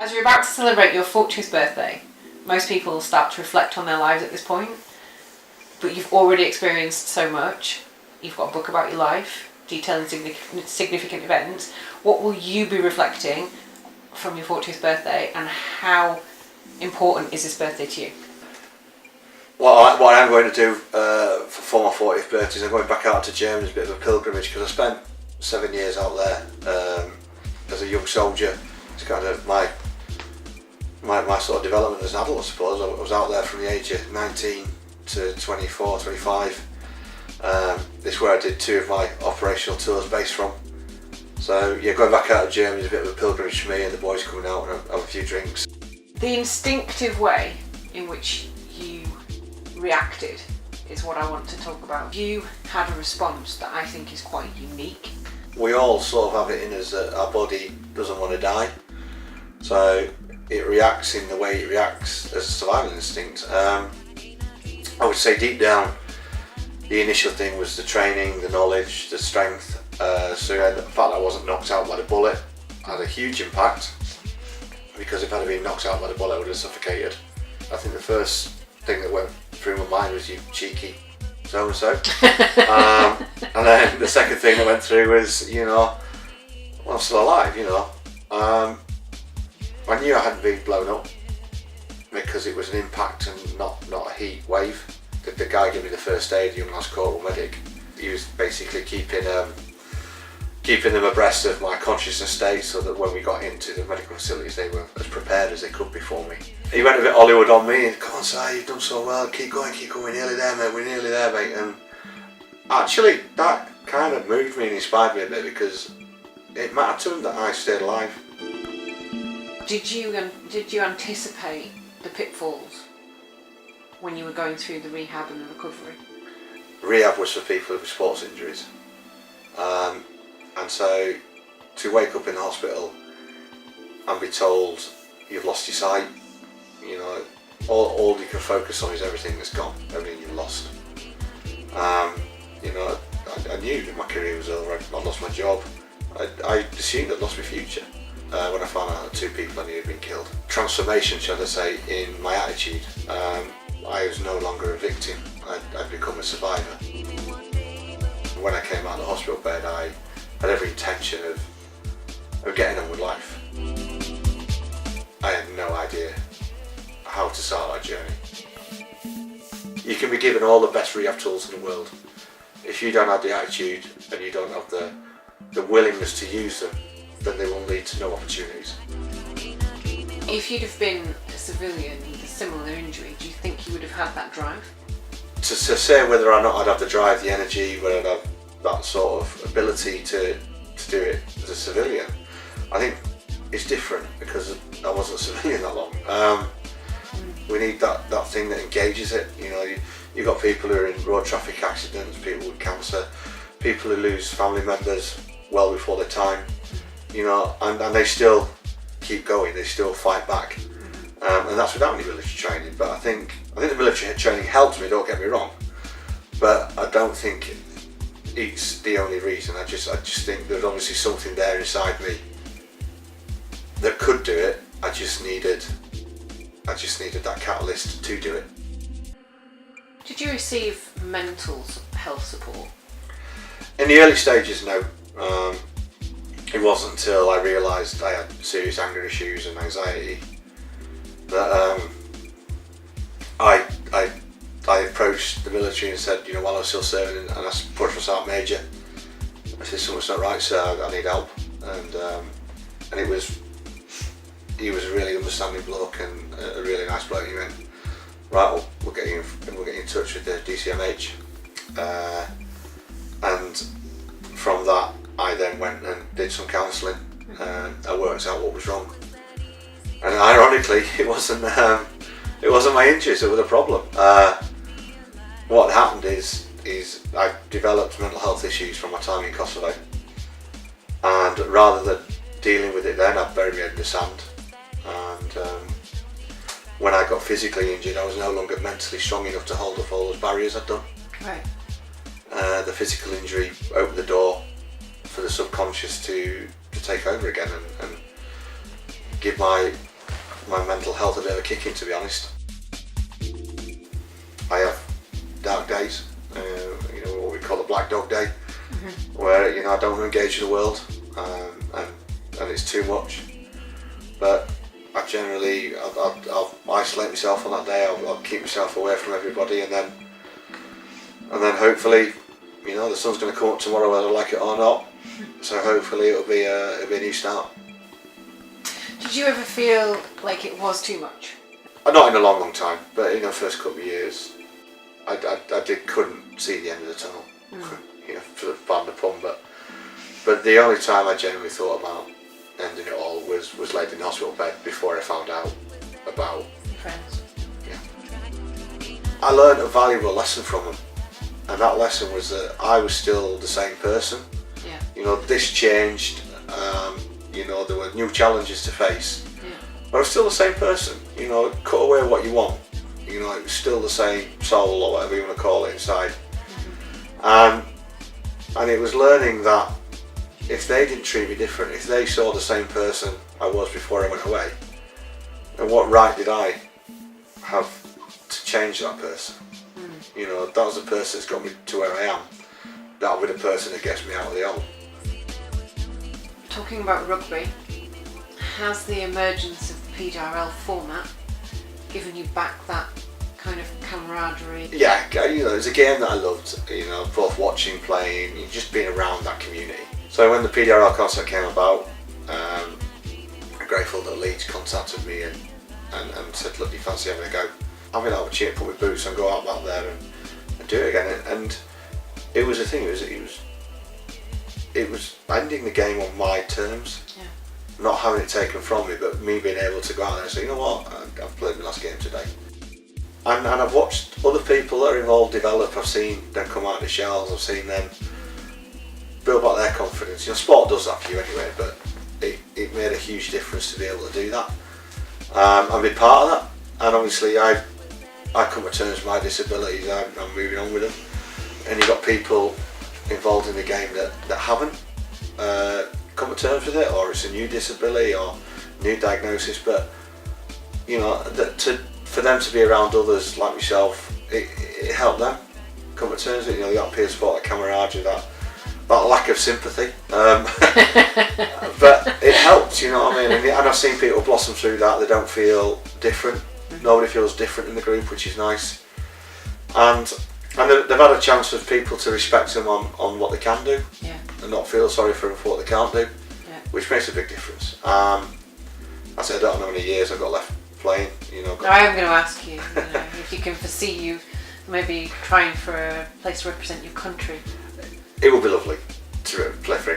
As you're about to celebrate your 40th birthday, most people start to reflect on their lives at this point, but you've already experienced so much. You've got a book about your life, detailing significant events. What will you be reflecting from your 40th birthday, and how important is this birthday to you? What I'm going to do for my 40th birthday is I'm going back out to Germany as a bit of a pilgrimage, because I spent 7 years out there as a young soldier. It's kind of my sort of development as an adult, I suppose. I was out there from the age of 19 to 24, 25. This is where I did 2 of my operational tours based from. So yeah, going back out of Germany is a bit of a pilgrimage for me, and the boys coming out and have a few drinks. The instinctive way in which you reacted is what I want to talk about. You had a response that I think is quite unique. We all sort of have it in us that our body doesn't want to die, so it reacts in the way it reacts as a survival instinct. I would say deep down, the initial thing was the training, the knowledge, the strength. So the fact that I wasn't knocked out by the bullet had a huge impact, because if I'd have been knocked out by the bullet I would have suffocated. I think the first thing that went through my mind was, you cheeky so-and-so. And then the second thing that went through was, well, I'm still alive, I knew I hadn't been blown up, because it was an impact and not a heat wave. The guy gave me the first aid, the young last corporal medic. He was basically keeping them abreast of my consciousness state, so that when we got into the medical facilities they were as prepared as they could be for me. He went a bit Hollywood on me, and come on Si, you've done so well, keep going, we're nearly there mate, and actually that kind of moved me and inspired me a bit, because it mattered to him that I stayed alive. Did you anticipate the pitfalls when you were going through the rehab and the recovery? Rehab was for people with sports injuries, and so to wake up in the hospital and be told you've lost your sight, all you can focus on is everything that's gone, everything you've lost. I knew that my career was over. I lost my job. I assumed I'd lost my future when I found out that 2 people I knew had been killed. Transformation, shall I say, in my attitude. I was no longer a victim. I'd become a survivor. When I came out of the hospital bed, I had every intention of getting on with life. I had no idea how to start that journey. You can be given all the best rehab tools in the world. If you don't have the attitude and you don't have the willingness to use them, then they will lead to no opportunities. If you'd have been a civilian with a similar injury, do you think you would have had that drive? To say whether or not I'd have the drive, the energy, whether I'd have that sort of ability to do it as a civilian, I think it's different, because I wasn't a civilian that long. We need that thing that engages it. You've got people who are in road traffic accidents, people with cancer, people who lose family members well before their time, and they still keep going, they still fight back. And that's without any military training. But I think the military training helped me, don't get me wrong, but I don't think it's the only reason. I just think there's obviously something there inside me that could do it. I just needed that catalyst to do it. Did you receive mental health support? In the early stages, no. It wasn't until I realised I had serious anger issues and anxiety that I approached the military and said, while I was still serving, and I pushed myself major. I said, something's not right, sir, I need help. And he was a really understanding bloke and a really nice bloke. He went, right, well, we'll get you in touch with the DCMH. And from that, I then went and did some counselling. I worked out what was wrong. And ironically, it wasn't my injuries that were the problem. What happened is I developed mental health issues from my time in Kosovo, and rather than dealing with it then, I buried my head in the sand. And when I got physically injured, I was no longer mentally strong enough to hold up all those barriers I'd done. Right. The physical injury opened the door for the subconscious to take over again and give my my mental health a bit of a kick in, to be honest. I have dark days, what we call a black dog day, where I don't engage with the world, and it's too much. But I generally, I'll isolate myself on that day. I'll keep myself away from everybody, and then hopefully, the sun's going to come up tomorrow whether I like it or not. So hopefully it'll be a new start. Did you ever feel like it was too much? Not in a long time, but in the first couple of years, I couldn't see the end of the tunnel. For the pardon the pun, but the only time I genuinely thought about ending it all was laid in the hospital bed before I found out about Your friends. Yeah. I learned a valuable lesson from them, and that lesson was that I was still the same person. Yeah. This changed. There were new challenges to face. Yeah. But I was still the same person. Cut away what you want. It was still the same soul or whatever you want to call it inside. And it was learning that if they didn't treat me different, if they saw the same person I was before I went away, then what right did I have to change that person? That was the person that's got me to where I am. That'll be the person that gets me out of the hole. Talking about rugby, has the emergence of the PDRL format given you back that kind of camaraderie? Yeah, it was a game that I loved, both watching, playing, just being around that community. So when the PDRL concept came about, I'm grateful that Leeds contacted me and said, look, you fancy having a go? Having that opportunity to put my boots on, go out back there and do it again. And it was a thing, it was ending the game on my terms. Yeah. Not having it taken from me, but me being able to go out there and say, you know what, I've played my last game today. And I've watched other people that are involved develop. I've seen them come out of the shells. I've seen them build up their confidence. Sport does that for you anyway, but it made a huge difference to be able to do that and be part of that. And obviously I come to terms with my disabilities. I'm moving on with them. And you've got people involved in the game that haven't come to terms with it, or it's a new disability or new diagnosis. But for them to be around others like myself, it helped them come to terms with it. You got peer support, that camaraderie, that lack of sympathy. But it helped, you know what I mean? And I've seen people blossom through that. They don't feel different. Nobody feels different in the group, which is nice. And they've had a chance for people to respect them on what they can do, and not feel sorry for them for what they can't do, which makes a big difference. I said I don't know how many years I've got left playing. I am going to ask you, if you can foresee you maybe trying for a place to represent your country. It would be lovely to play for